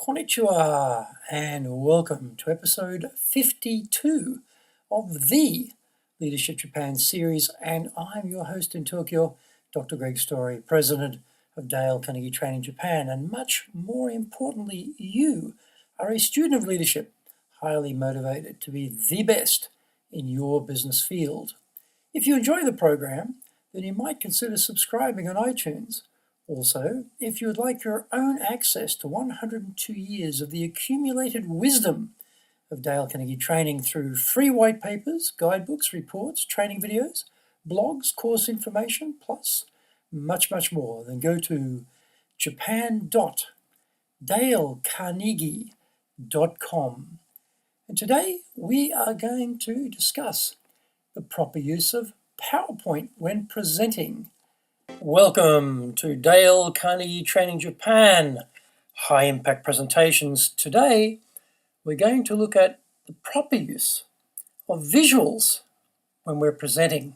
Konnichiwa and welcome to episode 52 of the Leadership Japan series, and I'm your host in Tokyo, Dr. Greg Story, president of Dale Carnegie Training Japan, and much more importantly, you are a student of leadership, highly motivated to be the best in your business field. If you enjoy the program, then you might consider subscribing on iTunes. Also, if you would like your own access to 102 years of the accumulated wisdom of Dale Carnegie Training through free white papers, guidebooks, reports, training videos, blogs, course information, plus much more, then go to japan.dalecarnegie.com. And today we are going to discuss the proper use of PowerPoint when presenting. Welcome to Dale Carnegie Training Japan, High Impact Presentations. Today, we're going to look at the proper use of visuals when we're presenting.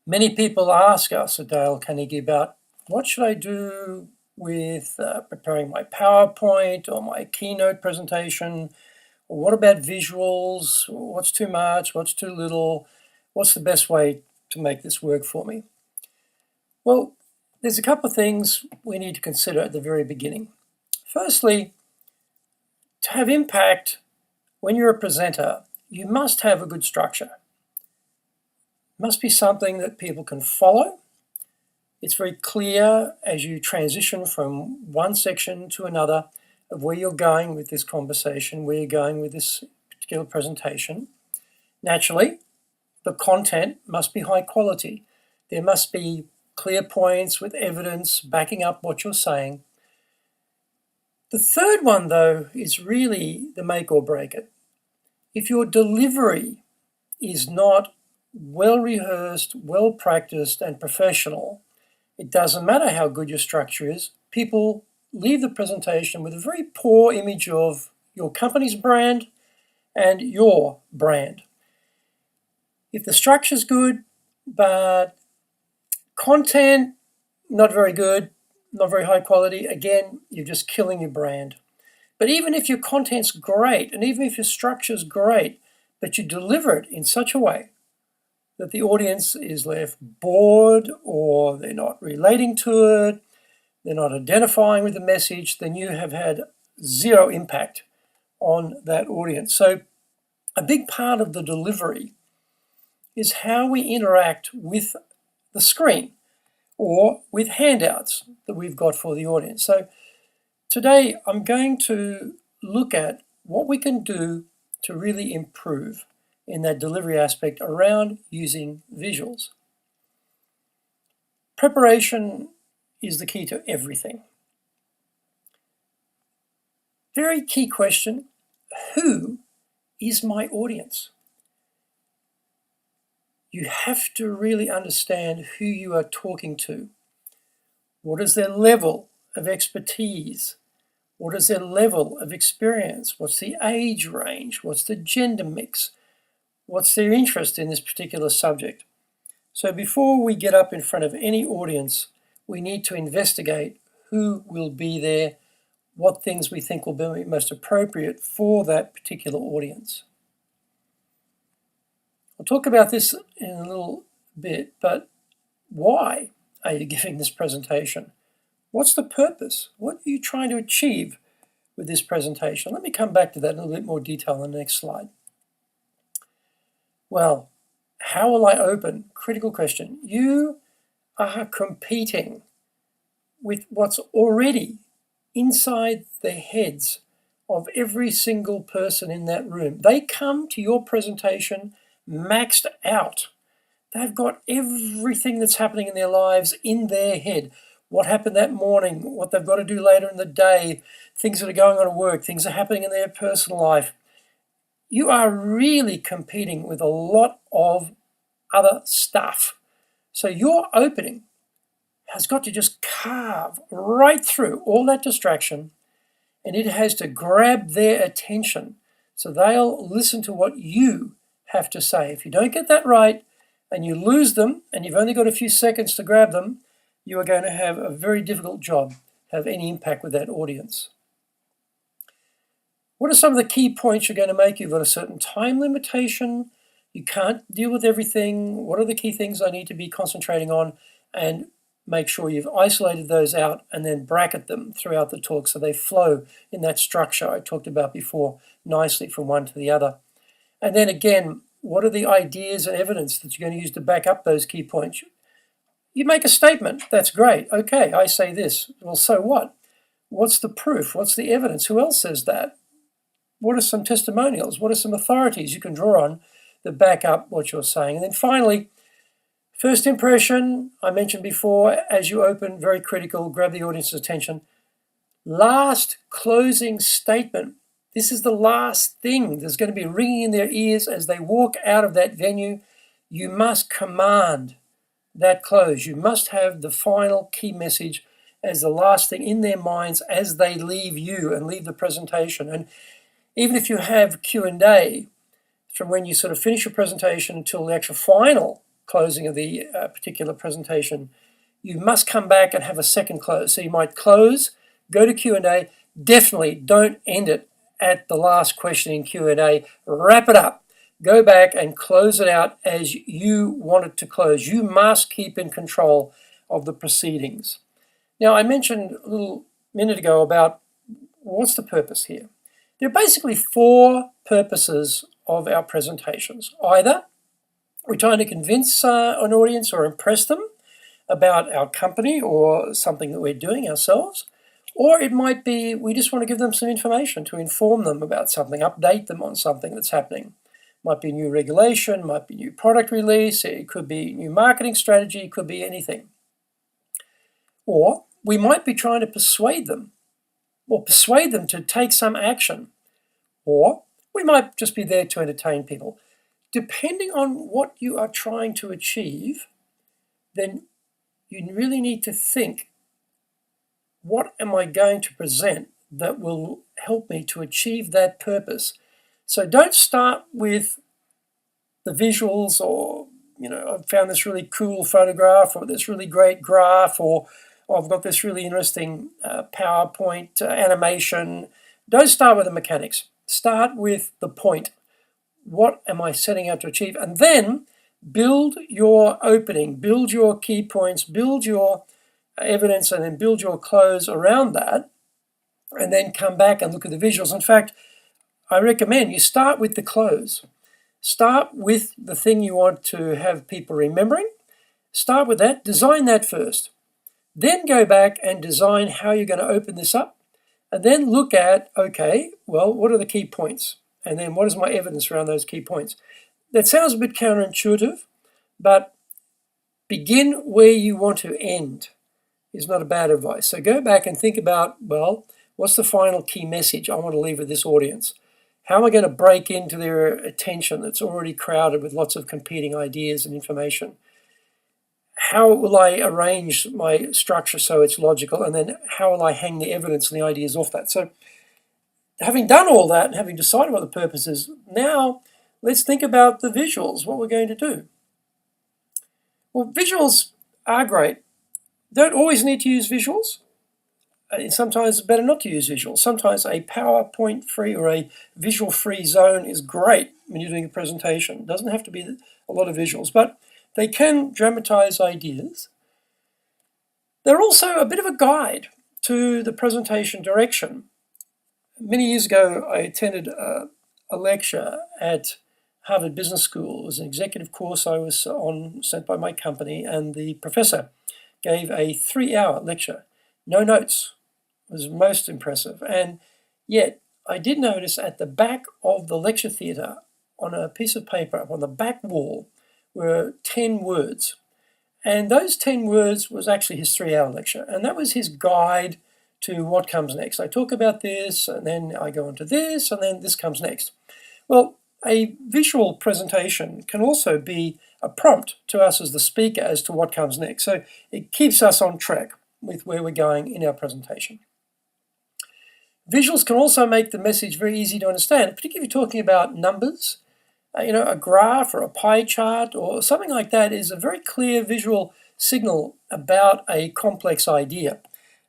Many people ask us at Dale Carnegie about what should I do with preparing my PowerPoint or my keynote presentation, or what about visuals, what's too much, what's too little, what's the best way to make this work for me? Well, there's a couple of things we need to consider at the very beginning. Firstly, to have impact when you're a presenter, you must have a good structure. It must be something that people can follow. It's very clear as you transition from one section to another of where you're going with this conversation, where you're going with this particular presentation. Naturally, the content must be high quality. There must be clear points with evidence backing up what you're saying. The third one, though, is really the make or break it. If your delivery is not well rehearsed, well practiced, and professional, it doesn't matter how good your structure is. People leave the presentation with a very poor image of your company's brand and your brand. If the structure's good, but content, not very good, not very high quality, again, you're just killing your brand. But even if your content's great, and even if your structure's great, but you deliver it in such a way that the audience is left bored, or they're not relating to it, they're not identifying with the message, then you have had zero impact on that audience. So a big part of the delivery is how we interact with the screen or with handouts that we've got for the audience. So today I'm going to look at what we can do to really improve in that delivery aspect around using visuals. Preparation is the key to everything. Very key question, who is my audience? You have to really understand who you are talking to. What is their level of expertise? What is their level of experience? What's the age range? What's the gender mix? What's their interest in this particular subject? So before we get up in front of any audience, we need to investigate who will be there, what things we think will be most appropriate for that particular audience. I'll talk about this in a little bit, but why are you giving this presentation? What's the purpose? What are you trying to achieve with this presentation? Let me come back to that in a little bit more detail on the next slide. Well, how will I open? Critical question. You are competing with what's already inside the heads of every single person in that room. They come to your presentation maxed out. They've got everything that's happening in their lives in their head. What happened that morning, what they've got to do later in the day, things that are going on at work, things that are happening in their personal life. You are really competing with a lot of other stuff. So your opening has got to just carve right through all that distraction, and it has to grab their attention so they'll listen to what you have to say. If you don't get that right and you lose them and you've only got a few seconds to grab them, you are going to have a very difficult job to have any impact with that audience. What are some of the key points you're going to make? You've got a certain time limitation. You can't deal with everything. What are the key things I need to be concentrating on? And make sure you've isolated those out and then bracket them throughout the talk so they flow in that structure I talked about before nicely from one to the other. And then again, what are the ideas and evidence that you're going to use to back up those key points? You make a statement. That's great. Okay, I say this. Well, so what? What's the proof? What's the evidence? Who else says that? What are some testimonials? What are some authorities you can draw on that back up what you're saying? And then finally, first impression, I mentioned before, as you open, very critical, grab the audience's attention. Last closing statement. This is the last thing that's going to be ringing in their ears as they walk out of that venue. You must command that close. You must have the final key message as the last thing in their minds as they leave you and leave the presentation. And even if you have Q&A from when you sort of finish your presentation until the actual final closing of the particular presentation, you must come back and have a second close. So you might close, go to Q&A. Definitely don't end it at the last question in Q&A. Wrap it up. Go back and close it out as you want it to close. You must keep in control of the proceedings. Now, I mentioned a little minute ago about what's the purpose here. There are basically four purposes of our presentations. Either we're trying to convince an audience or impress them about our company or something that we're doing ourselves, or it might be we just want to give them some information to inform them about something, update them on something that's happening. Might be new regulation, might be new product release, it could be new marketing strategy, it could be anything. Or we might be trying to persuade them to take some action. Or we might just be there to entertain people. Depending on what you are trying to achieve, then you really need to think, what am I going to present that will help me to achieve that purpose? So don't start with the visuals or, I've found this really cool photograph or this really great graph or I've got this really interesting PowerPoint animation. Don't start with the mechanics. Start with the point. What am I setting out to achieve? And then build your opening, build your key points, build your evidence, and then build your close around that, and then come back and look at the visuals. In fact, I recommend you start with the close. Start with the thing you want to have people remembering. Start with that. Design that first. Then go back and design how you're going to open this up. And then look at, okay, well, what are the key points? And then what is my evidence around those key points? That sounds a bit counterintuitive, but begin where you want to end is not a bad advice. So go back and think about, well, what's the final key message I want to leave with this audience? How am I going to break into their attention that's already crowded with lots of competing ideas and information? How will I arrange my structure so it's logical? And then how will I hang the evidence and the ideas off that? So having done all that and having decided what the purpose is, now let's think about the visuals, what we're going to do. Well, visuals are great. Don't always need to use visuals. Sometimes it's better not to use visuals. Sometimes a PowerPoint-free or a visual-free zone is great when you're doing a presentation. It doesn't have to be a lot of visuals, but they can dramatize ideas. They're also a bit of a guide to the presentation direction. Many years ago, I attended a lecture at Harvard Business School. It was an executive course I was on, sent by my company, and the professor gave a 3-hour lecture. No notes. It was most impressive. And yet, I did notice at the back of the lecture theatre, on a piece of paper up on the back wall, were 10 words. And those 10 words was actually his 3-hour lecture. And that was his guide to what comes next. I talk about this, and then I go on to this, and then this comes next. Well, a visual presentation can also be a prompt to us as the speaker as to what comes next. So it keeps us on track with where we're going in our presentation. Visuals can also make the message very easy to understand, particularly if you're talking about numbers. A graph or a pie chart or something like that is a very clear visual signal about a complex idea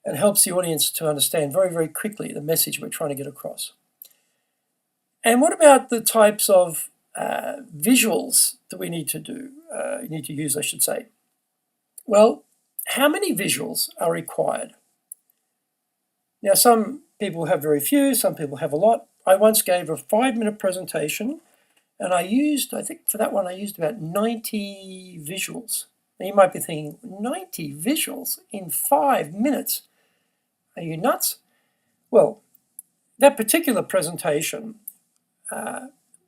and helps the audience to understand very, very quickly the message we're trying to get across. And what about the types of visuals that we need to use, I should say? Well, how many visuals are required? Now, some people have very few, some people have a lot. I once gave a 5-minute presentation, and I think for that one, I used about 90 visuals. Now, you might be thinking, 90 visuals in 5 minutes? Are you nuts? Well, that particular presentation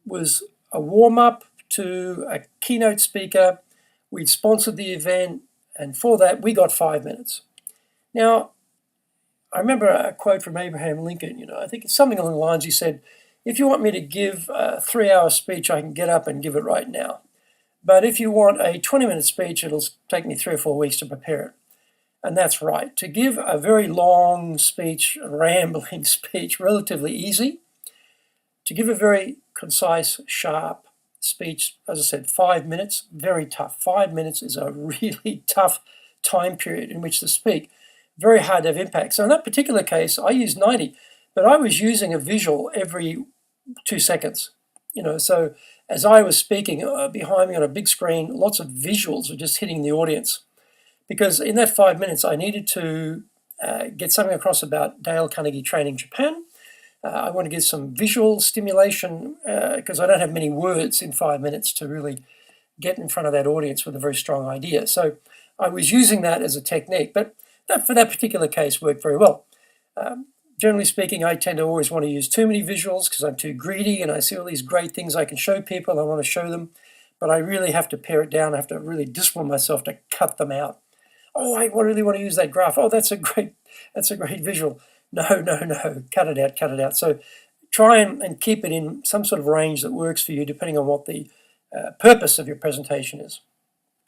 was a warm-up to a keynote speaker. We'd sponsored the event, and for that, we got 5 minutes. Now, I remember a quote from Abraham Lincoln, I think it's something along the lines, he said, if you want me to give a 3-hour speech, I can get up and give it right now. But if you want a 20-minute speech, it'll take me 3 or 4 weeks to prepare it. And that's right. To give a very long speech, a rambling speech, relatively easy. To give a very concise, sharp speech, as I said, 5 minutes, very tough. 5 minutes is a really tough time period in which to speak. Very hard to have impact. So in that particular case, I used 90, but I was using a visual every 2 seconds. So as I was speaking, behind me on a big screen, lots of visuals were just hitting the audience. Because in that 5 minutes, I needed to get something across about Dale Carnegie training Japan. I want to give some visual stimulation because I don't have many words in 5 minutes to really get in front of that audience with a very strong idea. So I was using that as a technique, but that for that particular case worked very well. Generally speaking, I tend to always want to use too many visuals because I'm too greedy and I see all these great things I can show people. I want to show them, but I really have to pare it down. I have to really discipline myself to cut them out. Oh, I really want to use that graph. Oh, that's a great visual. No, cut it out. So try and keep it in some sort of range that works for you depending on what the purpose of your presentation is.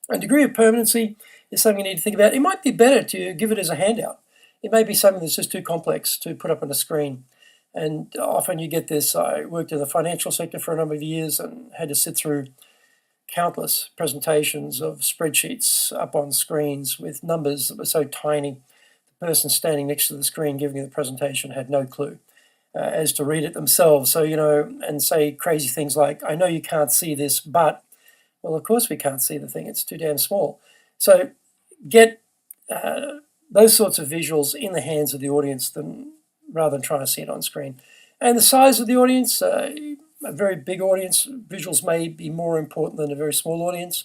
And degree of permanency is something you need to think about. It might be better to give it as a handout. It may be something that's just too complex to put up on a screen. And often you get this. I worked in the financial sector for a number of years and had to sit through countless presentations of spreadsheets up on screens with numbers that were so tiny. The person standing next to the screen giving you the presentation had no clue as to read it themselves. So, and say crazy things like, I know you can't see this, but, well, of course we can't see the thing. It's too damn small. So get those sorts of visuals in the hands of the audience rather than trying to see it on screen. And the size of the audience, a very big audience, visuals may be more important than a very small audience.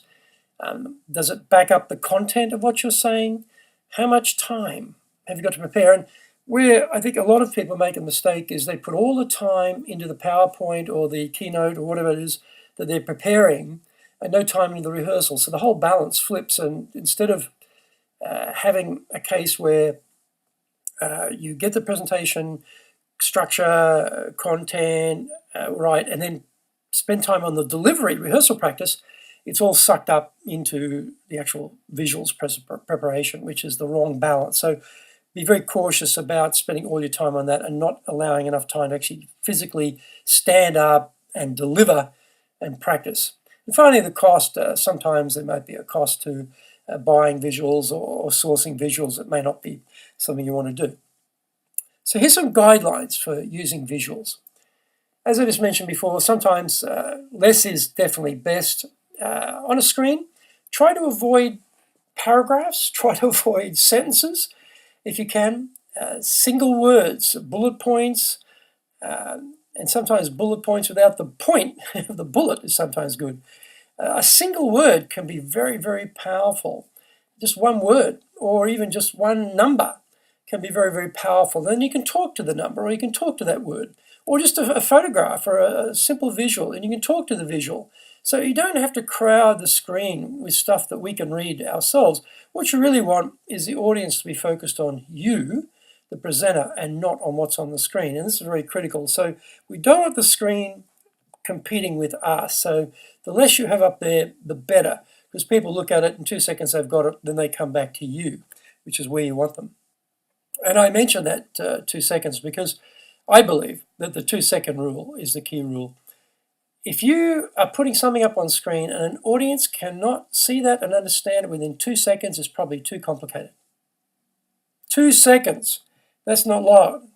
Does it back up the content of what you're saying? How much time have you got to prepare? And where I think a lot of people make a mistake is they put all the time into the PowerPoint or the keynote or whatever it is that they're preparing and no time into the rehearsal. So the whole balance flips, and instead of having a case where you get the presentation, structure, content, right, and then spend time on the delivery, rehearsal practice, it's all sucked up into the actual visuals preparation, which is the wrong balance. So be very cautious about spending all your time on that and not allowing enough time to actually physically stand up and deliver and practice. And finally, the cost. Sometimes there might be a cost to buying visuals or sourcing visuals. It may not be something you want to do. So here's some guidelines for using visuals. As I just mentioned before, sometimes less is definitely best. On a screen, try to avoid paragraphs, try to avoid sentences if you can. Single words, bullet points, and sometimes bullet points without the point of the bullet is sometimes good. A single word can be very, very powerful. Just one word or even just one number can be very, very powerful. Then you can talk to the number or you can talk to that word, or just a photograph or a simple visual, and you can talk to the visual. So you don't have to crowd the screen with stuff that we can read ourselves. What you really want is the audience to be focused on you, the presenter, and not on what's on the screen. And this is very critical. So we don't want the screen competing with us. So the less you have up there, the better, because people look at it in 2 seconds, they've got it, then they come back to you, which is where you want them. And I mention that 2 seconds because I believe that the 2-second rule is the key rule. If you are putting something up on screen and an audience cannot see that and understand it within 2 seconds, it's probably too complicated. 2 seconds, that's not long.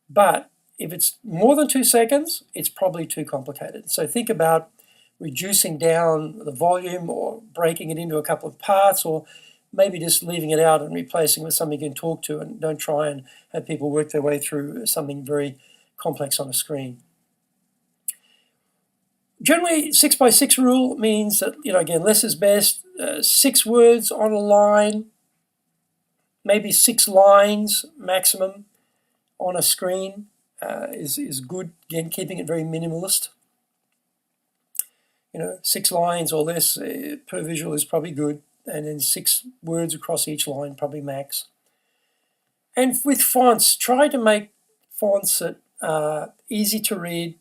But if it's more than 2 seconds, it's probably too complicated. So think about reducing down the volume or breaking it into a couple of parts, or maybe just leaving it out and replacing with something you can talk to, and don't try and have people work their way through something very complex on a screen. Generally, 6x6 rule means that, again, less is best. 6 words on a line, maybe 6 lines maximum on a screen is good. Again, keeping it very minimalist. 6 lines or less per visual is probably good, and then 6 words across each line, probably max. And with fonts, try to make fonts that are easy to read.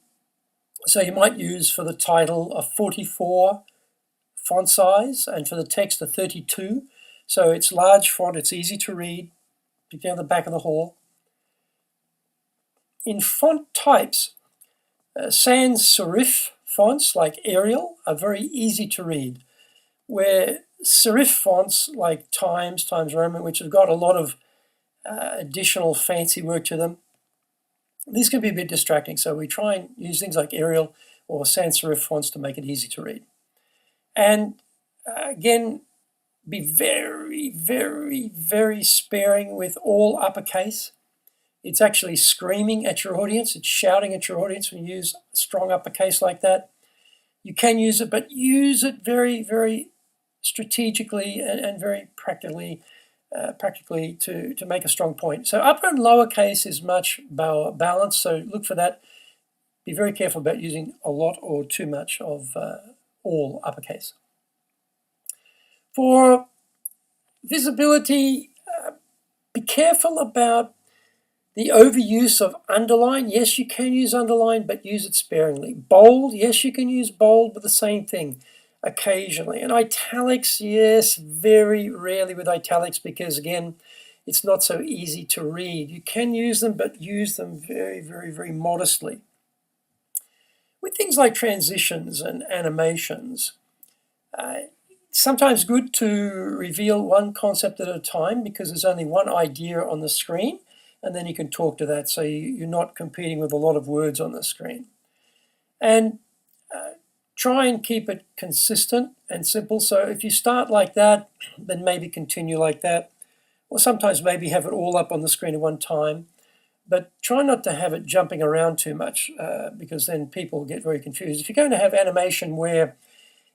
So you might use for the title a 44 font size, and for the text a 32. So it's large font, it's easy to read, down the back of the hall. In font types, sans serif fonts like Arial are very easy to read, where serif fonts like Times Roman, which have got a lot of additional fancy work to them, these can be a bit distracting. So we try and use things like Arial or sans serif fonts to make it easy to read. And again, be very, very, very sparing with all uppercase. It's actually screaming at your audience. It's shouting at your audience when you use strong uppercase like that. You can use it, but use it very, very strategically and very practically to make a strong point. So upper and lower case is much balanced, so look for that. Be very careful about using a lot or too much of all uppercase. For visibility, be careful about the overuse of underline. Yes, you can use underline, but use it sparingly. Bold, yes, you can use bold, but the same thing occasionally. And italics, yes, very rarely with italics, because again, it's not so easy to read. You can use them, but use them very, very, very modestly. With things like transitions and animations, sometimes good to reveal one concept at a time, because there's only one idea on the screen, and then you can talk to that, so you're not competing with a lot of words on the screen. And try and keep it consistent and simple. So if you start like that, then maybe continue like that, or sometimes maybe have it all up on the screen at one time. But try not to have it jumping around too much, because then people get very confused. If you're going to have animation where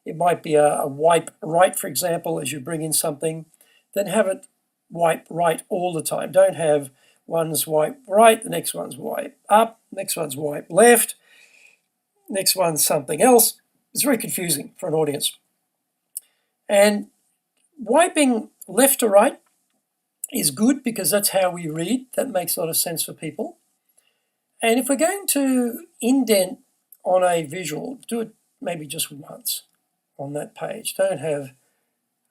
it might be a wipe right, for example, as you bring in something, then have it wipe right all the time. Don't have one's wipe right, the next one's wipe up, next one's wipe left, next one's something else. It's very confusing for an audience. And wiping left to right is good, because that's how we read. That makes a lot of sense for people. And if we're going to indent on a visual, do it maybe just once on that page. Don't have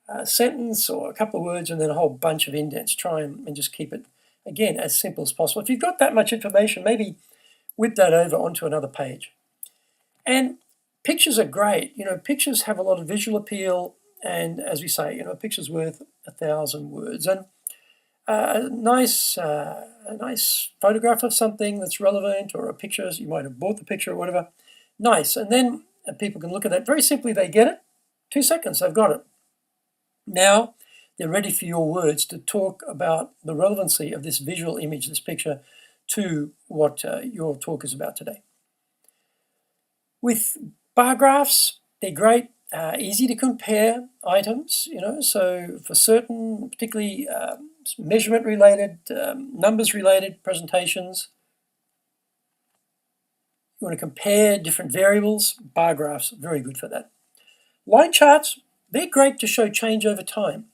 a sentence or a couple of words and then a whole bunch of indents. Try and just keep it, again, as simple as possible. If you've got that much information, maybe whip that over onto another page. And pictures are great. Pictures have a lot of visual appeal, and as we say, a picture's worth 1,000 words. And a nice photograph of something that's relevant, or a picture, you might have bought the picture or whatever, nice. And then people can look at that. Very simply, they get it. 2 seconds, they've got it. Now they're ready for your words to talk about the relevancy of this visual image, this picture, to what your talk is about today. With bar graphs, they're great, easy to compare items, so for certain, particularly measurement-related, numbers-related presentations, you want to compare different variables, bar graphs, very good for that. Line charts, they're great to show change over time.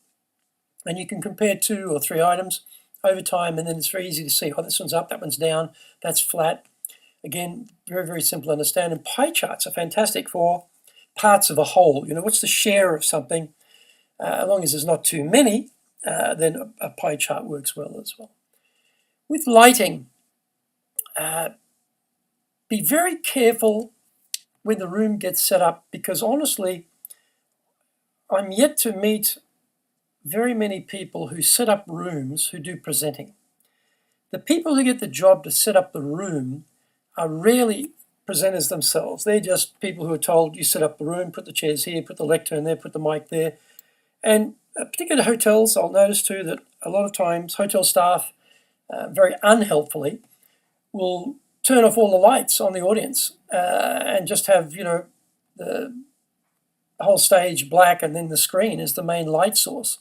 And you can compare 2 or 3 items over time, and then it's very easy to see, this one's up, that one's down, that's flat. Again, very, very simple to understand. And pie charts are fantastic for parts of a whole. What's the share of something? As long as there's not too many, then a pie chart works well as well. With lighting, be very careful when the room gets set up, because honestly, I'm yet to meet very many people who set up rooms who do presenting. The people who get the job to set up the room are rarely presenters themselves. They're just people who are told, you set up the room, put the chairs here, put the lectern there, put the mic there. And particularly hotels, I'll notice too that a lot of times hotel staff, very unhelpfully, will turn off all the lights on the audience and just have, the whole stage black and then the screen is the main light source.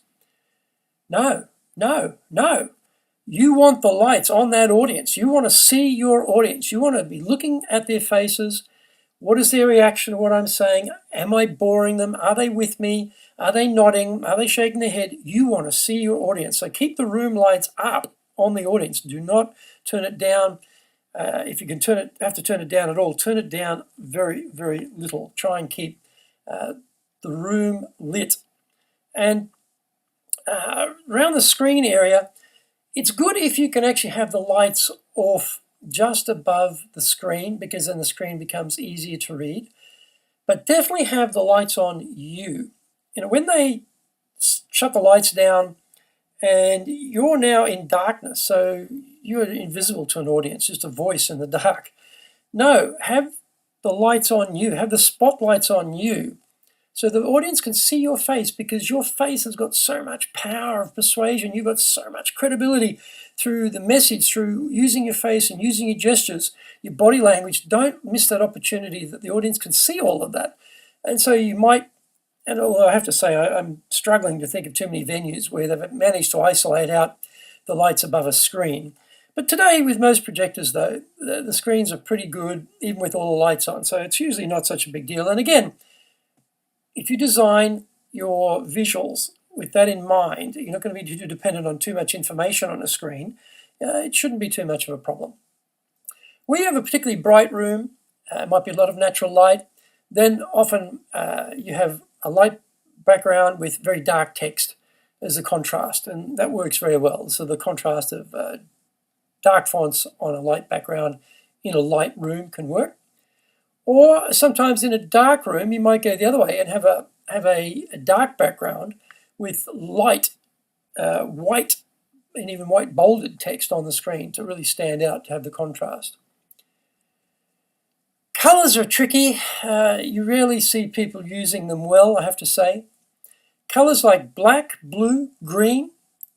No, no, no. You want the lights on that audience. You want to see your audience. You want to be looking at their faces. What is their reaction to what I'm saying? Am I boring them? Are they with me? Are they nodding? Are they shaking their head? You want to see your audience. So keep the room lights up on the audience. Do not turn it down. If you can have to turn it down at all, turn it down very, very little. Try and keep the room lit. And around the screen area, it's good if you can actually have the lights off just above the screen, because then the screen becomes easier to read. But definitely have the lights on you. When they shut the lights down and you're now in darkness, so you're invisible to an audience, just a voice in the dark. No, have the lights on you, have the spotlights on you, so the audience can see your face, because your face has got so much power of persuasion. You've got so much credibility through the message, through using your face and using your gestures, your body language. Don't miss that opportunity that the audience can see all of that. And so you might, and although I have to say I'm struggling to think of too many venues where they've managed to isolate out the lights above a screen. But today, with most projectors, though, the screens are pretty good, even with all the lights on. So it's usually not such a big deal. And again, if you design your visuals with that in mind, you're not going to be too dependent on too much information on a screen. It shouldn't be too much of a problem. We have a particularly bright room. It might be a lot of natural light. Then often you have a light background with very dark text as a contrast, and that works very well. So the contrast of dark fonts on a light background in a light room can work. Or sometimes in a dark room, you might go the other way and have a dark background with light, white, and even white bolded text on the screen to really stand out, to have the contrast. Colors are tricky. You rarely see people using them well, I have to say. Colors like black, blue, green,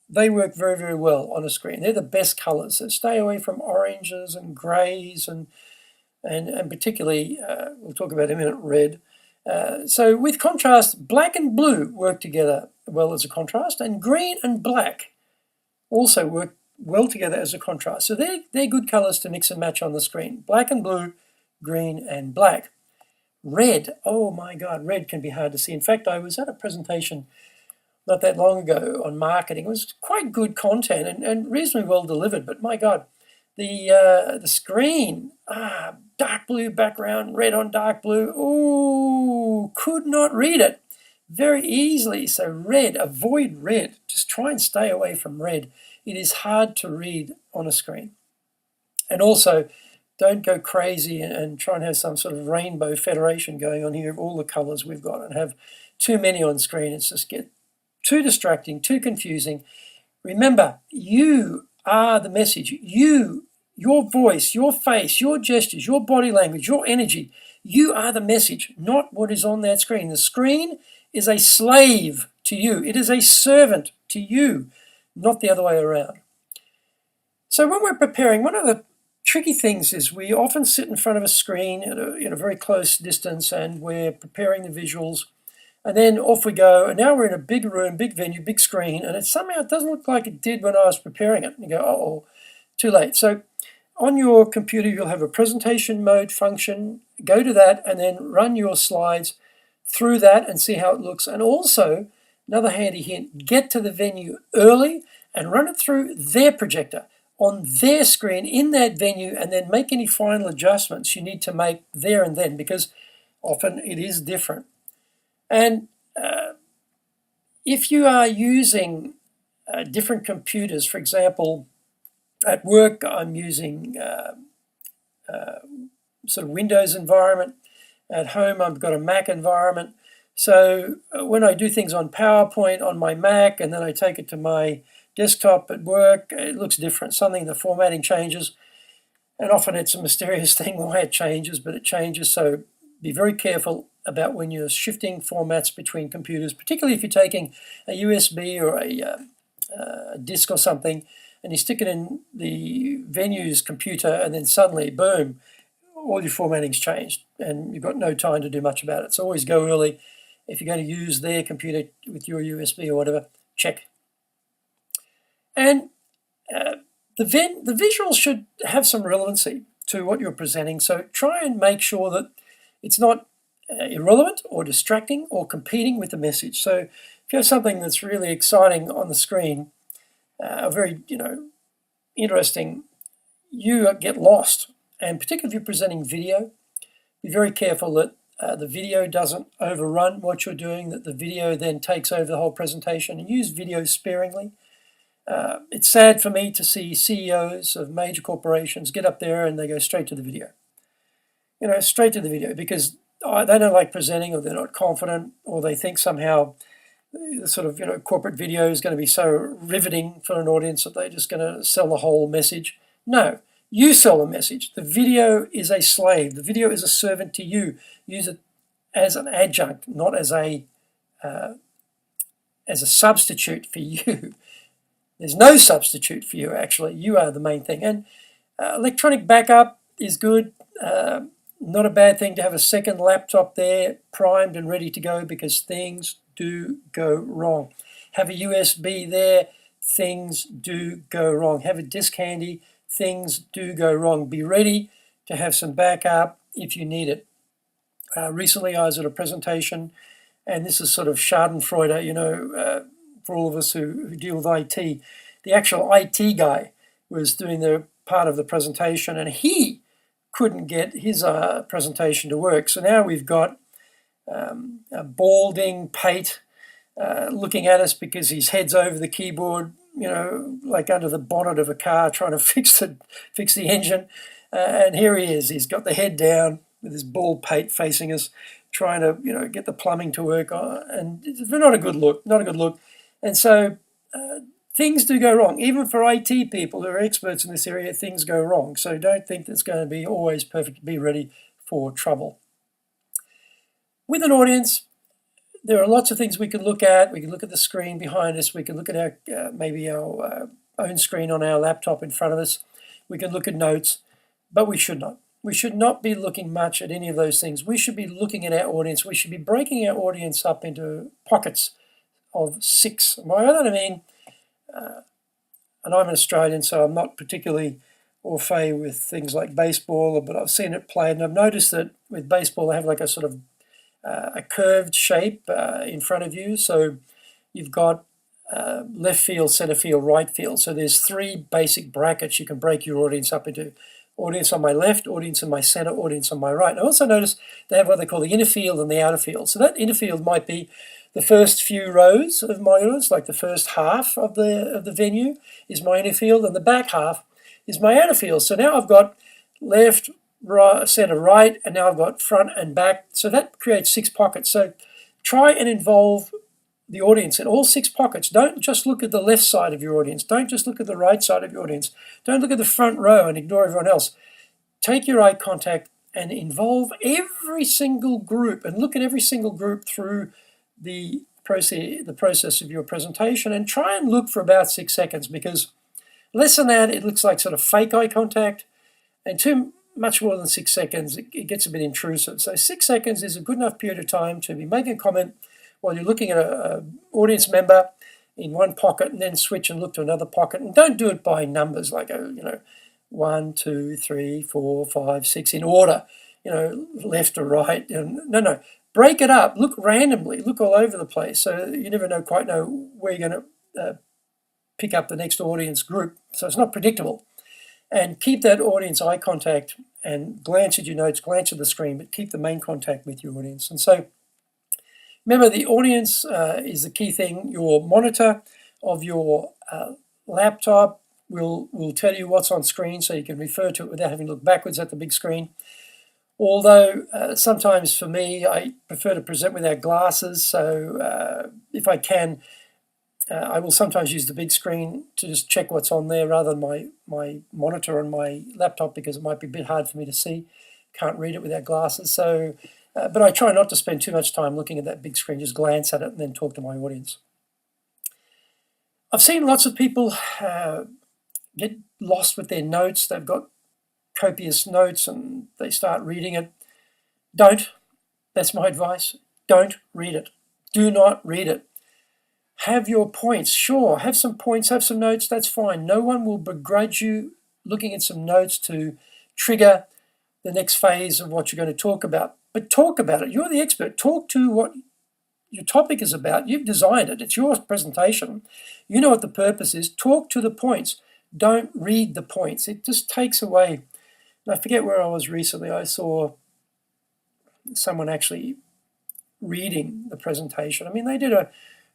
they work very, very well on a screen. They're the best colors. So stay away from oranges and grays and particularly, we'll talk about in a minute, red. So with contrast, black and blue work together well as a contrast, and green and black also work well together as a contrast. So they're good colors to mix and match on the screen. Black and blue, green and black. Red, oh my God, red can be hard to see. In fact, I was at a presentation not that long ago on marketing. It was quite good content and reasonably well delivered, but my God, the screen, dark blue background, red on dark blue. Ooh, could not read it very easily. So red, avoid red. Just try and stay away from red. It is hard to read on a screen. And also, don't go crazy and try and have some sort of rainbow federation going on here of all the colors we've got and have too many on screen. It's just get too distracting, too confusing. Remember, you are the message. You, your voice, your face, your gestures, your body language, your energy. You are the message, not what is on that screen. The screen is a slave to you. It is a servant to you, not the other way around. So when we're preparing, one of the tricky things is we often sit in front of a screen at a very close distance and we're preparing the visuals. And then off we go, and now we're in a big room, big venue, big screen, and somehow it doesn't look like it did when I was preparing it. And you go, oh, too late. So on your computer, you'll have a presentation mode function. Go to that and then run your slides through that and see how it looks. And also, another handy hint, get to the venue early and run it through their projector on their screen in that venue, and then make any final adjustments you need to make there and then, because often it is different. And if you are using different computers, for example, at work I'm using sort of Windows environment. At home I've got a Mac environment. So when I do things on PowerPoint on my Mac and then I take it to my desktop at work, it looks different. Something, the formatting changes, and often it's a mysterious thing why it changes, but it changes. So be very careful about when you're shifting formats between computers, particularly if you're taking a USB or a disk or something, and you stick it in the venue's computer, and then suddenly, boom, all your formatting's changed, and you've got no time to do much about it. So always go early. If you're going to use their computer with your USB or whatever, check. And the visuals should have some relevancy to what you're presenting. So try and make sure that it's not irrelevant or distracting or competing with the message. So if you have something that's really exciting on the screen, very interesting, you get lost. And particularly if you're presenting video, be very careful that the video doesn't overrun what you're doing, that the video then takes over the whole presentation, and use video sparingly. It's sad for me to see CEOs of major corporations get up there and they go straight to the video. Straight to the video, because they don't like presenting, or they're not confident, or they think somehow the sort of corporate video is going to be so riveting for an audience that they're just going to sell the whole message. No, you sell the message. The video is a slave. The video is a servant to you. Use it as an adjunct, not as a substitute for you. There's no substitute for you, actually. You are the main thing. And electronic backup is good. Not a bad thing to have a second laptop there, primed and ready to go, because things do go wrong. Have a USB there, things do go wrong. Have a disk handy, things do go wrong. Be ready to have some backup if you need it. Recently I was at a presentation, and this is sort of schadenfreude, for all of us who deal with IT. The actual IT guy was doing the part of the presentation, and he couldn't get his presentation to work. So now we've got a balding pate looking at us because his head's over the keyboard, like under the bonnet of a car trying to fix the engine. And here he is. He's got the head down with his bald pate facing us, trying to get the plumbing to work. And it's not a good look. Not a good look. And so things do go wrong. Even for IT people who are experts in this area, things go wrong. So don't think it's going to be always perfect. Be ready for trouble. With an audience, there are lots of things we can look at. We can look at the screen behind us. We can look at our maybe our own screen on our laptop in front of us. We can look at notes, but we should not. We should not be looking much at any of those things. We should be looking at our audience. We should be breaking our audience up into pockets of 6. By that I mean, and I'm an Australian, so I'm not particularly au fait with things like baseball, but I've seen it played, and I've noticed that with baseball they have like a sort of a curved shape in front of you. So you've got left field, center field, right field. So there's 3 basic brackets you can break your audience up into. Audience on my left, audience in my center, audience on my right. I also noticed they have what they call the inner field and the outer field. So that inner field might be the first few rows of my audience, like the first half of the venue is my inner field, and the back half is my outer field. So now I've got left, right, center, right, and now I've got front and back. So that creates 6 pockets. So try and involve the audience in all 6 pockets. Don't just look at the left side of your audience. Don't just look at the right side of your audience. Don't look at the front row and ignore everyone else. Take your eye contact and involve every single group, and look at every single group through the process of your presentation, and try and look for about 6 seconds, because less than that, it looks like sort of fake eye contact, and too much more than 6 seconds, it gets a bit intrusive. So 6 seconds is a good enough period of time to be making a comment while you're looking at an audience member in one pocket, and then switch and look to another pocket. And don't do it by numbers, like 1, 2, 3, 4, 5, 6 in order, left or right. No. Break it up. Look randomly. Look all over the place. So you never quite know where you're going to pick up the next audience group. So it's not predictable. And keep that audience eye contact, and glance at your notes, glance at the screen, but keep the main contact with your audience. And so remember, the audience is the key thing. Your monitor of your laptop will tell you what's on screen, so you can refer to it without having to look backwards at the big screen. Although sometimes for me, I prefer to present without glasses, so if I can, I will sometimes use the big screen to just check what's on there rather than my monitor on my laptop, because it might be a bit hard for me to see. Can't read it without glasses. So, but I try not to spend too much time looking at that big screen, just glance at it and then talk to my audience. I've seen lots of people get lost with their notes. They've got copious notes and they start reading it. Don't. That's my advice. Don't read it. Do not read it. Have your points. Sure, have some points, have some notes, that's fine. No one will begrudge you looking at some notes to trigger the next phase of what you're going to talk about. But talk about it. You're the expert. Talk to what your topic is about. You've designed it. It's your presentation. You know what the purpose is. Talk to the points. Don't read the points. It just takes away. And I forget where I was recently. I saw someone actually reading the presentation. I mean, they did a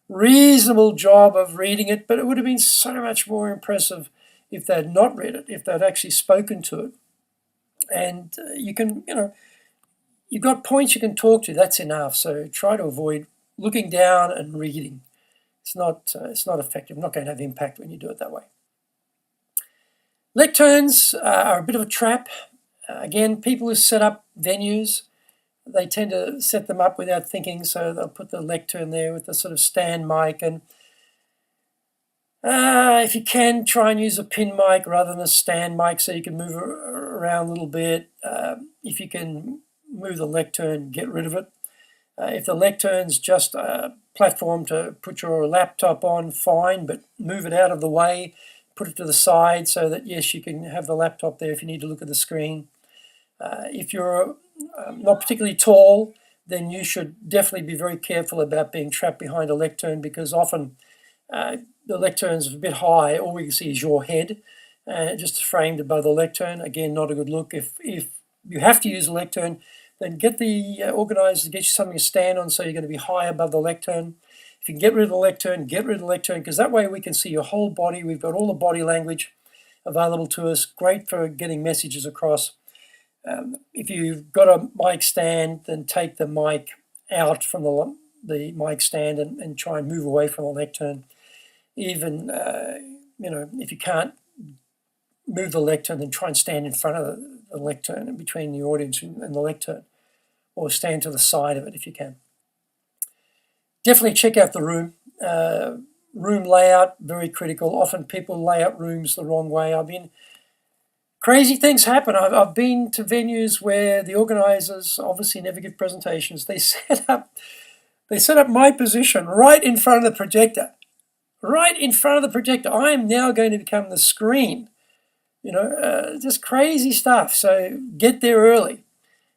reasonable job of reading it, but it would have been so much more impressive if they'd not read it, if they'd actually spoken to it. And you can, you've got points you can talk to, that's enough. So try to avoid looking down and reading. It's not effective, not going to have impact when you do it that way. Lecterns are a bit of a trap. Again, people who set up venues, they tend to set them up without thinking, so they'll put the lectern there with the sort of stand mic, and if you can, try and use a pin mic rather than a stand mic so you can move around a little bit. If you can move the lectern, get rid of it. If the lectern's just a platform to put your laptop on, fine, but move it out of the way, put it to the side so that, yes, you can have the laptop there if you need to look at the screen. If you're not particularly tall, then you should definitely be very careful about being trapped behind a lectern, because often the lectern's a bit high. All we can see is your head, just framed above the lectern. Again, not a good look. If you have to use a lectern, then get the organisers to get you something to stand on so you're going to be high above the lectern. If you can get rid of the lectern, get rid of the lectern, because that way we can see your whole body. We've got all the body language available to us. Great for getting messages across. If you've got a mic stand, then take the mic out from the mic stand and try and move away from the lectern. Even, if you can't move the lectern, then try and stand in front of the lectern and between the audience and the lectern, or stand to the side of it if you can. Definitely check out the room. Room layout, very critical. Often people lay out rooms the wrong way. Crazy things happen. I've been to venues where the organisers obviously never give presentations. They set up my position right in front of the projector. Right in front of the projector. I am now going to become the screen. Just crazy stuff. So get there early.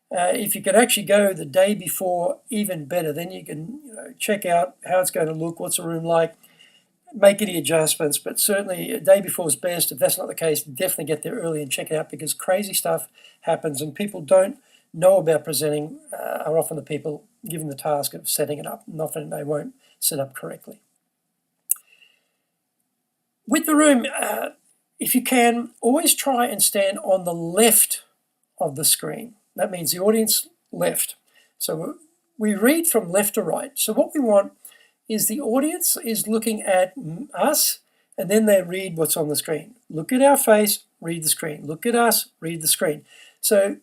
If you could actually go the day before, even better. Then you can check out how it's going to look, what's the room like, make any adjustments, but certainly a day before is best. If that's not the case, definitely get there early and check it out, because crazy stuff happens and people don't know about presenting are often the people given the task of setting it up, and often they won't set up correctly. With the room, if you can, always try and stand on the left of the screen. That means the audience left. So we read from left to right. So what we want is the audience is looking at us, and then they read what's on the screen. Look at our face, read the screen. Look at us, read the screen. So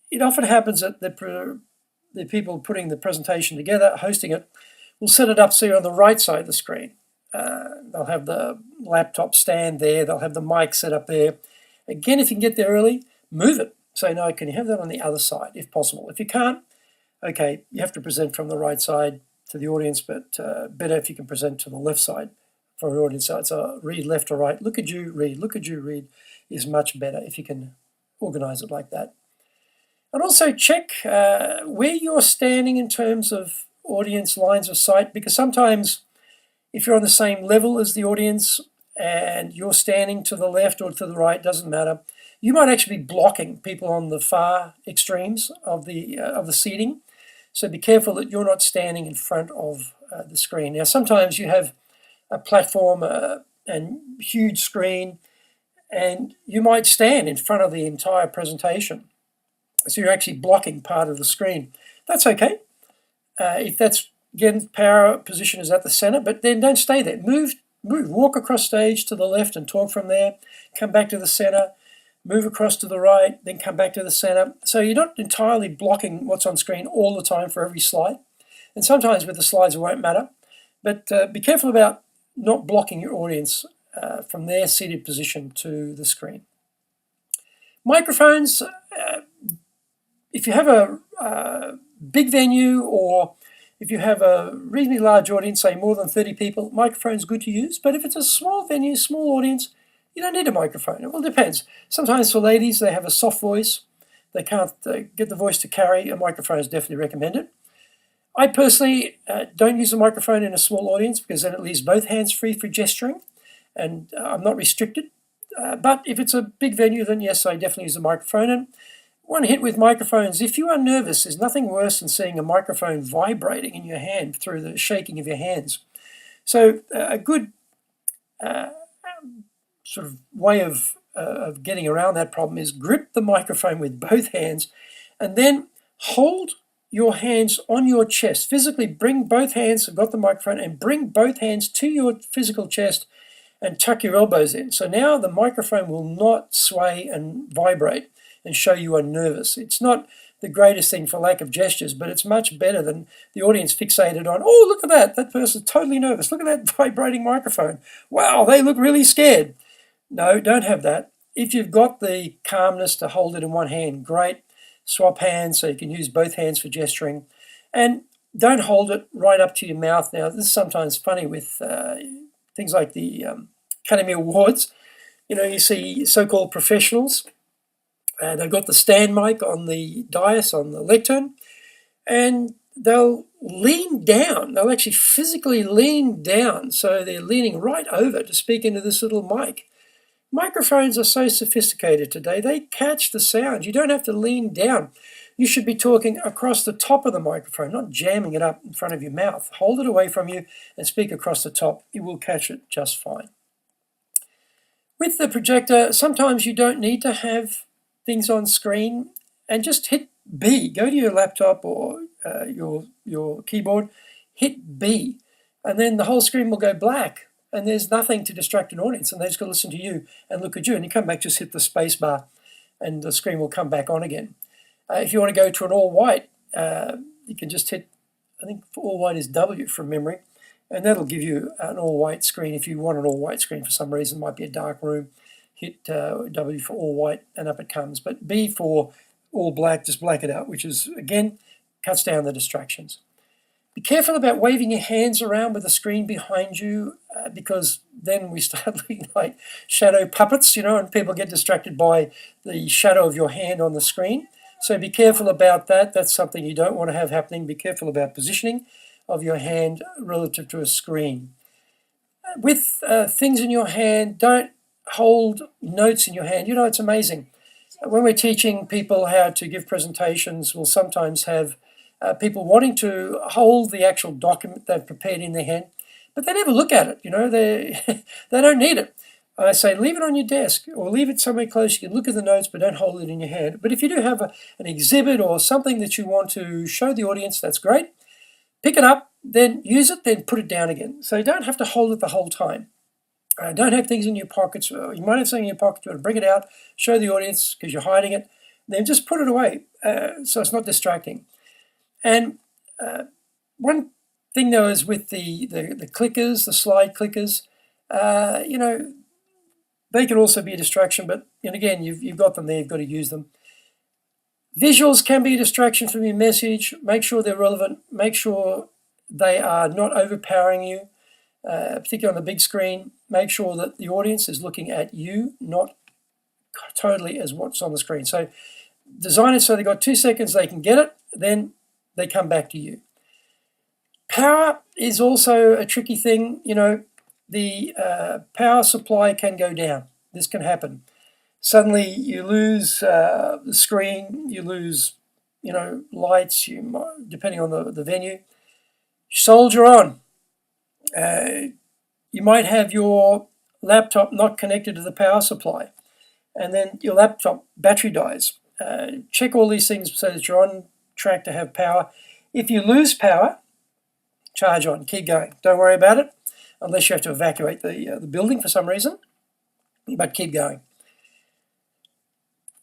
it often happens that the people putting the presentation together, hosting it, will set it up so you're on the right side of the screen. They'll have the laptop stand there. They'll have the mic set up there. Again, if you can get there early, move it. Say, no, can you have that on the other side if possible? If you can't, okay, you have to present from the right side to the audience, but better if you can present to the left side for an audience side. So read left or right, look at you, read, look at you, read is much better if you can organize it like that. And also check where you're standing in terms of audience lines of sight, because sometimes if you're on the same level as the audience and you're standing to the left or to the right, doesn't matter, you might actually be blocking people on the far extremes of the seating. So be careful that you're not standing in front of the screen. Now, sometimes you have a platform and huge screen, and you might stand in front of the entire presentation. So you're actually blocking part of the screen. That's okay. If that's Again, power position is at the center, but then don't stay there. Move, walk across stage to the left and talk from there. Come back to the center, move across to the right, then come back to the center. So you're not entirely blocking what's on screen all the time for every slide. And sometimes with the slides it won't matter. But be careful about not blocking your audience from their seated position to the screen. Microphones, if you have a big venue or if you have a reasonably large audience, say more than 30 people, microphone's good to use. But if it's a small venue, small audience, you don't need a microphone. It all depends. Sometimes for ladies, they have a soft voice. They can't get the voice to carry. A microphone is definitely recommended. I personally don't use a microphone in a small audience because then it leaves both hands free for gesturing, and I'm not restricted. But if it's a big venue, then yes, I definitely use a microphone. And one hit with microphones, if you are nervous, there's nothing worse than seeing a microphone vibrating in your hand through the shaking of your hands. So a good sort of way of getting around that problem is grip the microphone with both hands and then hold your hands on your chest. Physically bring both hands, I've got the microphone, and bring both hands to your physical chest and tuck your elbows in. So now the microphone will not sway and vibrate and show you are nervous. It's not the greatest thing for lack of gestures, but it's much better than the audience fixated on, oh, look at that, that person's totally nervous. Look at that vibrating microphone. Wow, they look really scared. No, don't have that. If you've got the calmness to hold it in one hand, great. Swap hands so you can use both hands for gesturing. And don't hold it right up to your mouth. Now, this is sometimes funny with things like the Academy Awards. You know, you see so-called professionals, and they've got the stand mic on the dais, on the lectern, and they'll lean down. They'll actually physically lean down, so they're leaning right over to speak into this little mic. Microphones are so sophisticated today, they catch the sound. You don't have to lean down. You should be talking across the top of the microphone, not jamming it up in front of your mouth. Hold it away from you and speak across the top. It will catch it just fine. With the projector, sometimes you don't need to have things on screen, and just hit B. Go to your laptop or your keyboard, hit B, and then the whole screen will go black, and there's nothing to distract an audience, and they just got to listen to you and look at you. And you come back, just hit the space bar, and the screen will come back on again. If you want to go to an all-white, you can just hit, I think for all-white is W from memory, and that'll give you an all-white screen. If you want an all-white screen for some reason, it might be a dark room, hit W for all white and up it comes. But B for all black, just black it out, which is, again, cuts down the distractions. Be careful about waving your hands around with the screen behind you because then we start looking like shadow puppets, you know, and people get distracted by the shadow of your hand on the screen. So be careful about that. That's something you don't want to have happening. Be careful about positioning of your hand relative to a screen. With things in your hand, don't hold notes in your hand. You know, it's amazing. When we're teaching people how to give presentations, we'll sometimes have people wanting to hold the actual document they've prepared in their hand, but they never look at it. You know, they don't need it. I say leave it on your desk or leave it somewhere close. You can look at the notes, but don't hold it in your hand. But if you do have an exhibit or something that you want to show the audience, that's great. Pick it up, then use it, then put it down again. So you don't have to hold it the whole time. Don't have things in your pockets. You might have something in your pocket. You want to bring it out, show the audience because you're hiding it. Then just put it away so it's not distracting. And one thing though is with the clickers, the slide clickers, you know, they can also be a distraction. But and again, you've got them there. You've got to use them. Visuals can be a distraction from your message. Make sure they're relevant. Make sure they are not overpowering you. Particularly on the big screen, make sure that the audience is looking at you, not totally as what's on the screen. So design it so they've got 2 seconds, they can get it, then they come back to you. Power is also a tricky thing. You know, the power supply can go down. This can happen. Suddenly you lose the screen, you lose, you know, lights, depending on the venue. Soldier on. You might have your laptop not connected to the power supply, and then your laptop battery dies. Check all these things so that you're on track to have power. If you lose power, charge on, keep going. Don't worry about it, unless you have to evacuate the building for some reason, but keep going.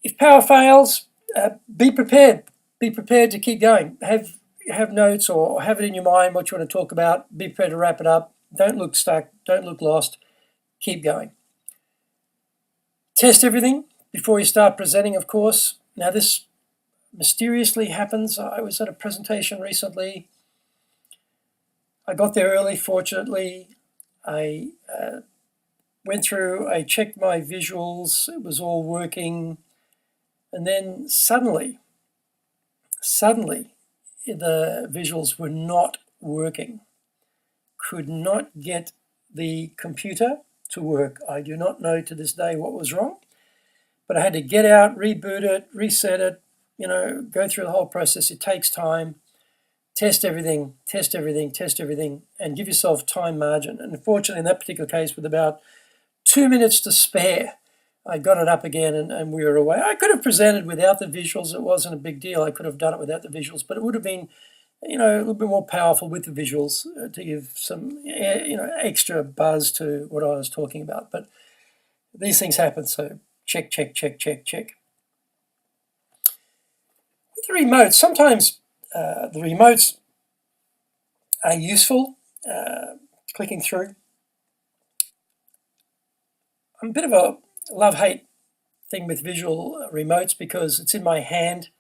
If power fails, be prepared. Be prepared to keep going. Have notes or have it in your mind what you want to talk about. Be prepared to wrap it up. Don't look stuck. Don't look lost. Keep going. Test everything before you start presenting, of course. Now, this mysteriously happens. I was at a presentation recently. I got there early, fortunately. I went through, I checked my visuals. It was all working. And then suddenly, the visuals were not working. Could not get the computer to work. I do not know to this day what was wrong, but I had to get out, reboot it, reset it, go through the whole process. It takes time. Test everything, and give yourself time margin. And unfortunately, in that particular case, with about 2 minutes to spare, I got it up again and we were away. I could have presented without the visuals. It wasn't a big deal. I could have done it without the visuals, but it would have been, a little bit more powerful with the visuals to give some, extra buzz to what I was talking about. But these things happen, so check. With the remotes, sometimes the remotes are useful, clicking through. I'm a bit of a love-hate thing with visual remotes because it's in my hand.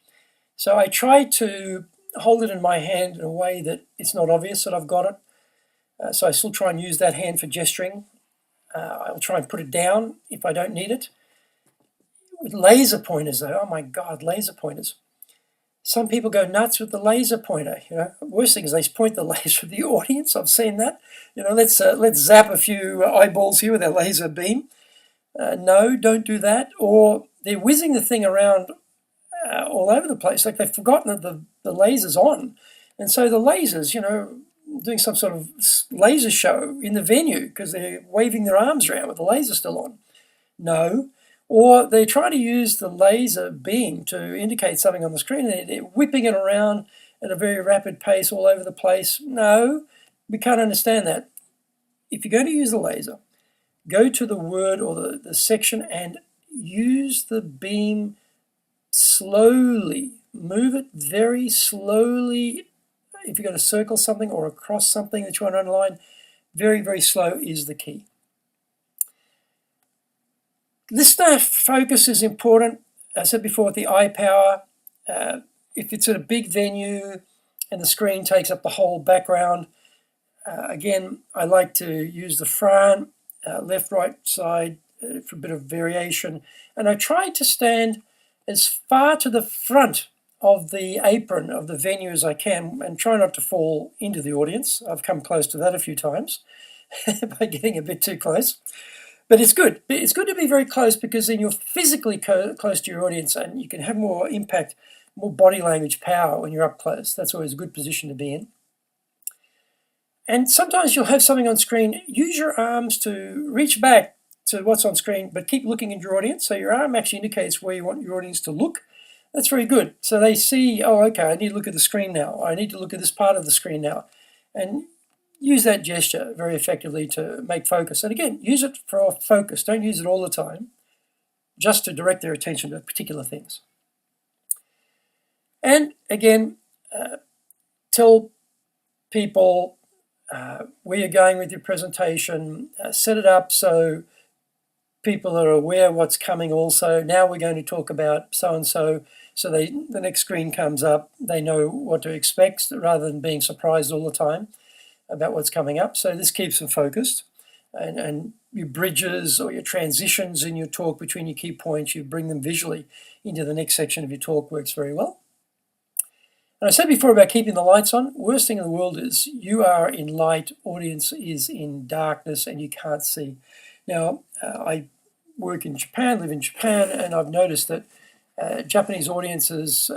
So I try to hold it in my hand in a way that it's not obvious that I've got it. So I still try and use that hand for gesturing. I'll try and put it down if I don't need it. With laser pointers though, oh my God, laser pointers. Some people go nuts with the laser pointer. Worst thing is they point the laser at the audience. I've seen that. Let's zap a few eyeballs here with our laser beam. No, don't do that. Or they're whizzing the thing around all over the place, like they've forgotten that the laser's on. And so the lasers, doing some sort of laser show in the venue because they're waving their arms around with the laser still on. No. Or they try to use the laser beam to indicate something on the screen and they're whipping it around at a very rapid pace all over the place. No, we can't understand that. If you're going to use the laser, go to the word or the section and use the beam slowly. Move it very slowly. If you're going to circle something or across something that you want to underline, very, very slow is the key. Listener focus is important. I said before with the eye power, if it's at a big venue and the screen takes up the whole background, again, I like to use the front, left, right side for a bit of variation. And I try to stand as far to the front of the apron of the venue as I can and try not to fall into the audience. I've come close to that a few times by getting a bit too close. But it's good. It's good to be very close because then you're physically close to your audience and you can have more impact, more body language power when you're up close. That's always a good position to be in. And sometimes you'll have something on screen. Use your arms to reach back to what's on screen, but keep looking at your audience. So your arm actually indicates where you want your audience to look. That's very good. So they see, oh, okay, I need to look at the screen now. I need to look at this part of the screen now. And use that gesture very effectively to make focus. And again, use it for focus. Don't use it all the time, just to direct their attention to particular things. And again, tell people where you're going with your presentation. Set it up so people are aware what's coming also. Now we're going to talk about so-and-so, so the next screen comes up, they know what to expect rather than being surprised all the time about what's coming up. So this keeps them focused. And your bridges or your transitions in your talk between your key points, you bring them visually into the next section of your talk works very well. And I said before about keeping the lights on. Worst thing in the world is you are in light, audience is in darkness, and you can't see. Now, I work in Japan, live in Japan, and I've noticed that Japanese audiences,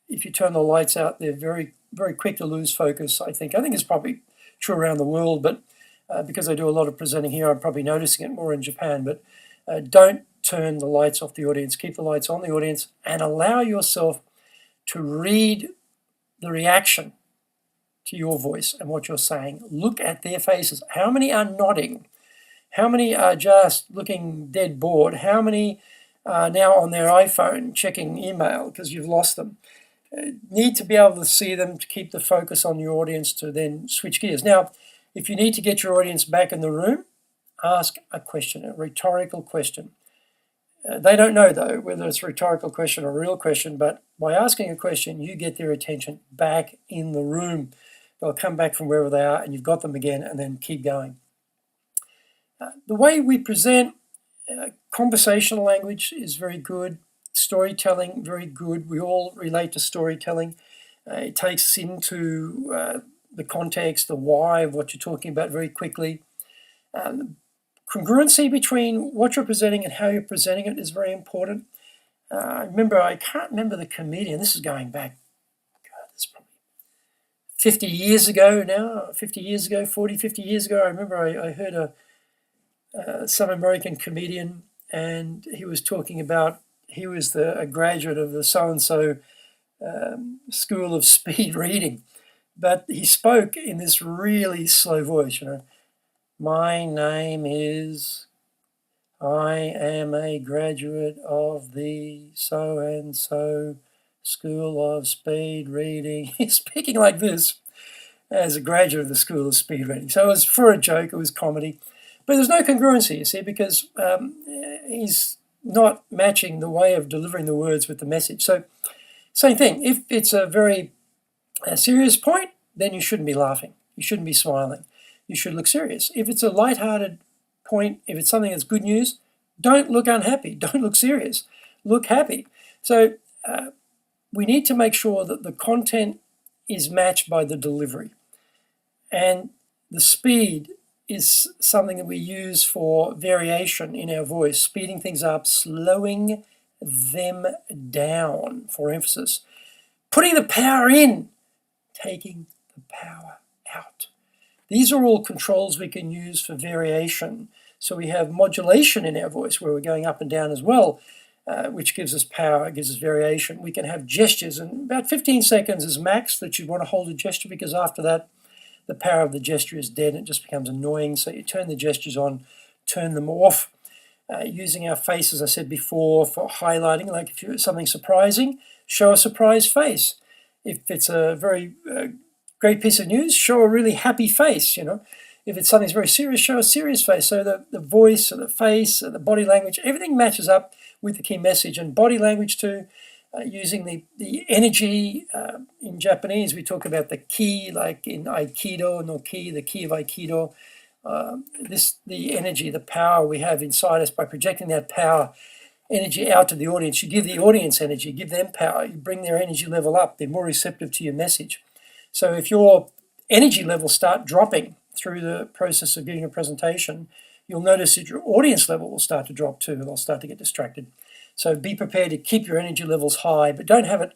if you turn the lights out, they're very, very quick to lose focus, I think. I think it's probably true around the world, but because I do a lot of presenting here, I'm probably noticing it more in Japan. But don't turn the lights off the audience. Keep the lights on the audience and allow yourself to read the reaction to your voice and what you're saying. Look at their faces. How many are nodding? How many are just looking dead bored? How many are now on their iPhone checking email because you've lost them? Need to be able to see them to keep the focus on your audience to then switch gears. Now, if you need to get your audience back in the room, ask a question, a rhetorical question. They don't know, though, whether it's a rhetorical question or a real question, but by asking a question, you get their attention back in the room. They'll come back from wherever they are, and you've got them again, and then keep going. The way we present conversational language is very good. Storytelling, very good. We all relate to storytelling. It takes us into the context, the why of what you're talking about very quickly. Congruency between what you're presenting and how you're presenting it is very important. I can't remember the comedian. This is going back, God, this is probably 50 years ago now, 50 years ago, 40, 50 years ago. I remember I heard some American comedian, and he was talking about he was a graduate of the so-and-so school of speed reading, but he spoke in this really slow voice, My name is, I am a graduate of the so-and-so school of speed reading. He's speaking like this as a graduate of the school of speed reading. So it was for a joke, it was comedy. But there's no congruency, you see, because he's not matching the way of delivering the words with the message. So, same thing. If it's a very serious point, then you shouldn't be laughing. You shouldn't be smiling. You should look serious. If it's a lighthearted point, if it's something that's good news, don't look unhappy. Don't look serious. Look happy. So, we need to make sure that the content is matched by the delivery. And the speed is something that we use for variation in our voice, speeding things up, slowing them down for emphasis, putting the power in, taking the power out. These are all controls we can use for variation. So we have modulation in our voice where we're going up and down as well, which gives us power, gives us variation. We can have gestures, and about 15 seconds is max that you want to hold a gesture, because after that, the power of the gesture is dead and it just becomes annoying. So you turn the gestures on, turn them off. Using our face, as I said before, for highlighting, like if you're something surprising, show a surprised face. If it's a very great piece of news, show a really happy face, If it's something very serious, show a serious face. So the voice, or the face, or the body language, everything matches up with the key message. And body language too, using the energy. In Japanese, we talk about the ki, like in Aikido, no ki, the ki of Aikido. The energy, the power we have inside us by projecting that power, energy out to the audience. You give the audience energy, give them power. You bring their energy level up. They're more receptive to your message. So if your energy levels start dropping through the process of giving a presentation, you'll notice that your audience level will start to drop too. They'll start to get distracted. So be prepared to keep your energy levels high, but don't have it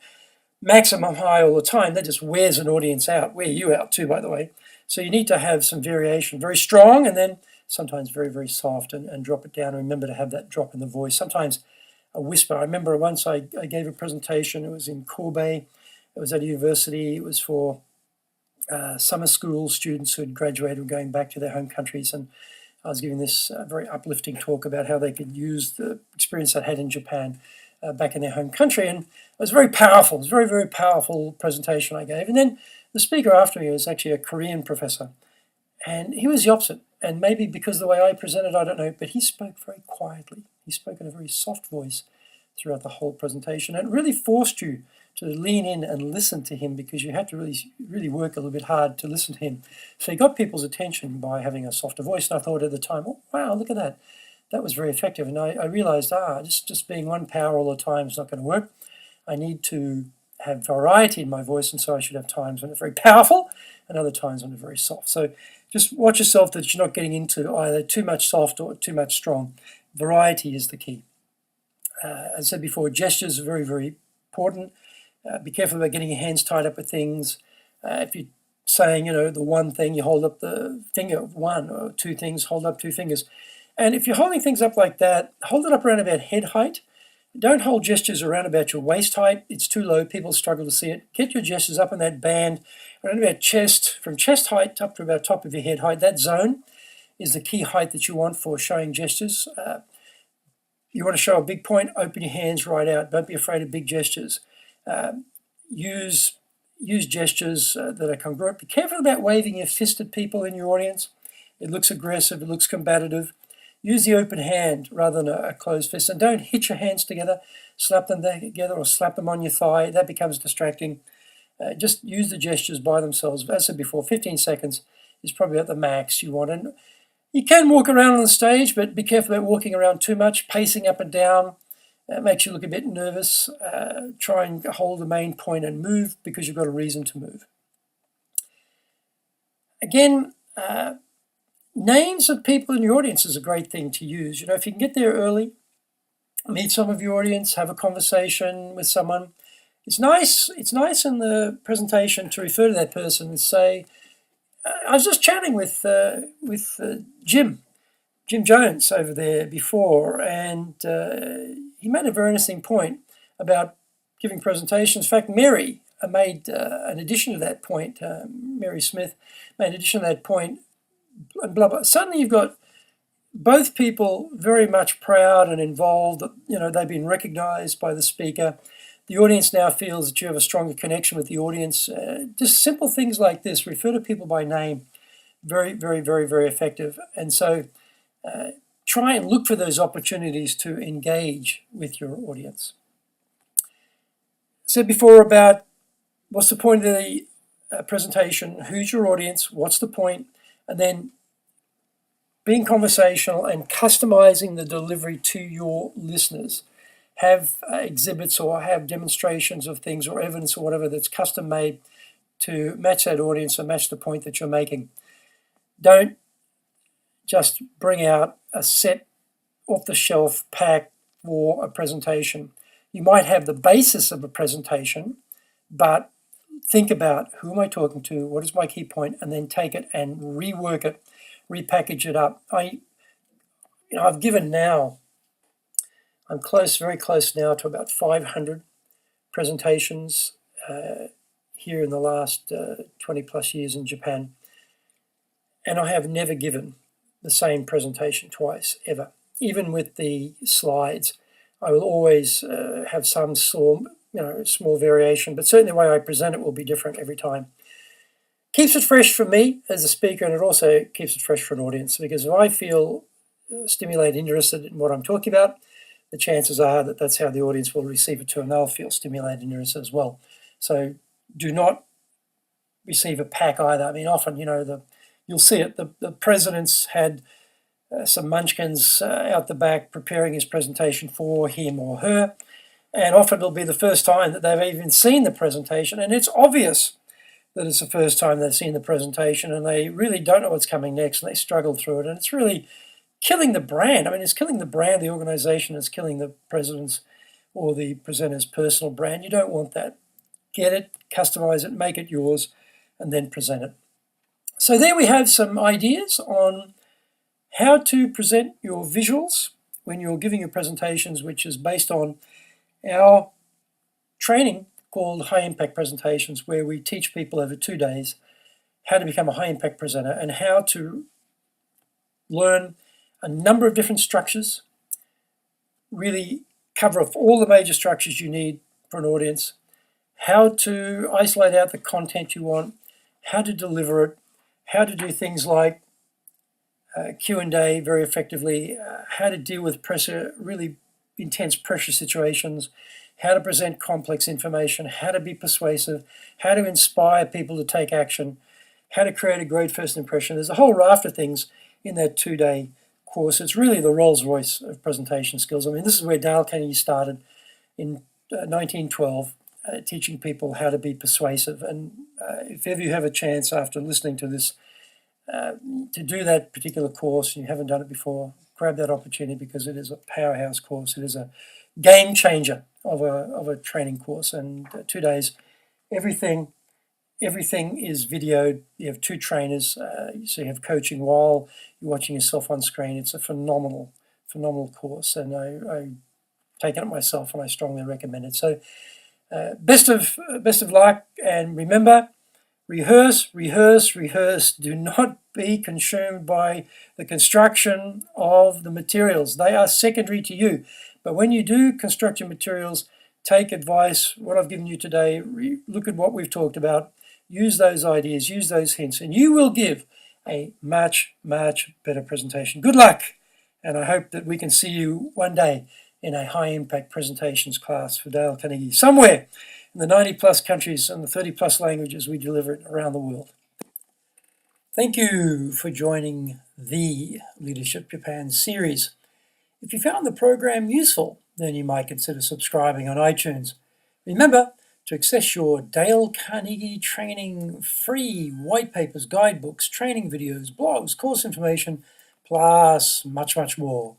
maximum high all the time. That just wears an audience out, wear you out too, by the way. So you need to have some variation, very strong, and then sometimes very, very soft, and drop it down. And remember to have that drop in the voice. Sometimes a whisper. I remember once I gave a presentation. It was in Kobe. It was at a university. It was for summer school students who had graduated and going back to their home countries. And I was giving this very uplifting talk about how they could use the experience I'd had in Japan back in their home country. And it was very powerful. It was a very, very powerful presentation I gave. And then the speaker after me was actually a Korean professor. And he was the opposite. And maybe because of the way I presented, I don't know, but he spoke very quietly. He spoke in a very soft voice throughout the whole presentation. And it really forced you to lean in and listen to him, because you had to really work a little bit hard to listen to him. So he got people's attention by having a softer voice. And I thought at the time, oh, wow, look at that. That was very effective. And I realized, just being one power all the time is not going to work. I need to have variety in my voice, and so I should have times when it's very powerful and other times when it's very soft. So just watch yourself that you're not getting into either too much soft or too much strong. Variety is the key. As I said before, gestures are very, very important. Be careful about getting your hands tied up with things. If you're saying, the one thing, you hold up the finger of one, or two things, hold up two fingers. And if you're holding things up like that, hold it up around about head height. Don't hold gestures around about your waist height. It's too low. People struggle to see it. Get your gestures up in that band around about chest, from chest height up to about top of your head height. That zone is the key height that you want for showing gestures. You want to show a big point, open your hands right out. Don't be afraid of big gestures. Use gestures that are congruent. Be careful about waving your fist at people in your audience. It looks aggressive, it looks combative. Use the open hand rather than a closed fist. And don't hit your hands together, slap them together or slap them on your thigh. That becomes distracting. Just use the gestures by themselves. As I said before, 15 seconds is probably at the max you want. And you can walk around on the stage, but be careful about walking around too much, pacing up and down. It makes you look a bit nervous. Try and hold the main point and move because you've got a reason to move. Again, names of people in your audience is a great thing to use. You know, if you can get there early, meet some of your audience, have a conversation with someone. It's nice in the presentation to refer to that person and say, I was just chatting with Jim Jones over there before, and he made a very interesting point about giving presentations. In fact, Mary made an addition to that point. Mary Smith made an addition to that point, and blah, blah. Suddenly you've got both people very much proud and involved. You know, they've been recognized by the speaker. The audience now feels that you have a stronger connection with the audience. Just simple things like this, refer to people by name, very, very, very, very effective. And so try and look for those opportunities to engage with your audience. Said before about what's the point of the presentation, who's your audience, what's the point, and then being conversational and customizing the delivery to your listeners. Have exhibits or have demonstrations of things or evidence or whatever that's custom made to match that audience and match the point that you're making. Don't just bring out a set off-the-shelf pack for a presentation. You might have the basis of a presentation, but think about who am I talking to, what is my key point, and then take it and rework it, repackage it up. I've given now, I'm close, very close now to about 500 presentations here in the last 20 plus years in Japan. And I have never given the same presentation twice, ever. Even with the slides, I will always have some small variation, but certainly the way I present it will be different every time. Keeps it fresh for me as a speaker, and it also keeps it fresh for an audience, because if I feel stimulated, interested in what I'm talking about, the chances are that that's how the audience will receive it too, and they'll feel stimulated and interested as well. So do not receive a pack either. I mean, often, you'll see it. The president's had some munchkins out the back preparing his presentation for him or her, and often it'll be the first time that they've even seen the presentation, and it's obvious that it's the first time they've seen the presentation, and they really don't know what's coming next, and they struggle through it, and it's really killing the brand. I mean, it's killing the brand, the organization. It's killing the president's or the presenter's personal brand. You don't want that. Get it, customize it, make it yours, and then present it. So there we have some ideas on how to present your visuals when you're giving your presentations, which is based on our training called High Impact Presentations, where we teach people over 2 days how to become a high impact presenter and how to learn a number of different structures, really cover off all the major structures you need for an audience, how to isolate out the content you want, how to deliver it, how to do things like Q&A very effectively, how to deal with pressure, really intense pressure situations, how to present complex information, how to be persuasive, how to inspire people to take action, how to create a great first impression. There's a whole raft of things in that 2-day course. It's really the Rolls-Royce of presentation skills. I mean, this is where Dale Carnegie started in 1912, teaching people how to be persuasive. And if ever you have a chance after listening to this to do that particular course and you haven't done it before, grab that opportunity, because it is a powerhouse course. It is a game changer of a training course. And 2 days, everything is videoed. You have 2 trainers, so you have coaching while you're watching yourself on screen. It's a phenomenal course, and I taken it myself and I strongly recommend it. So best of luck, and remember, rehearse, rehearse, rehearse. Do not be consumed by the construction of the materials. They are secondary to you. But when you do construct your materials, take advice, what I've given you today, look at what we've talked about, use those ideas, use those hints, and you will give a much, much better presentation. Good luck, and I hope that we can see you one day in a high-impact presentations class for Dale Carnegie, somewhere in the 90-plus countries and the 30-plus languages we deliver it around the world. Thank you for joining the Leadership Japan series. If you found the program useful, then you might consider subscribing on iTunes. Remember to access your Dale Carnegie training free white papers, guidebooks, training videos, blogs, course information, plus much, much more.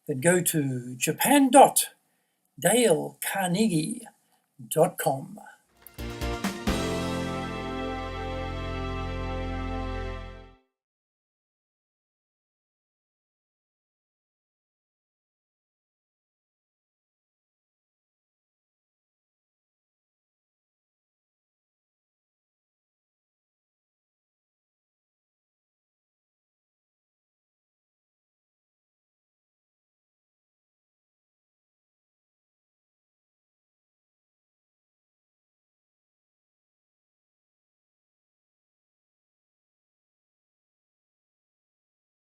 Then go to japan.dalecarnegie.com.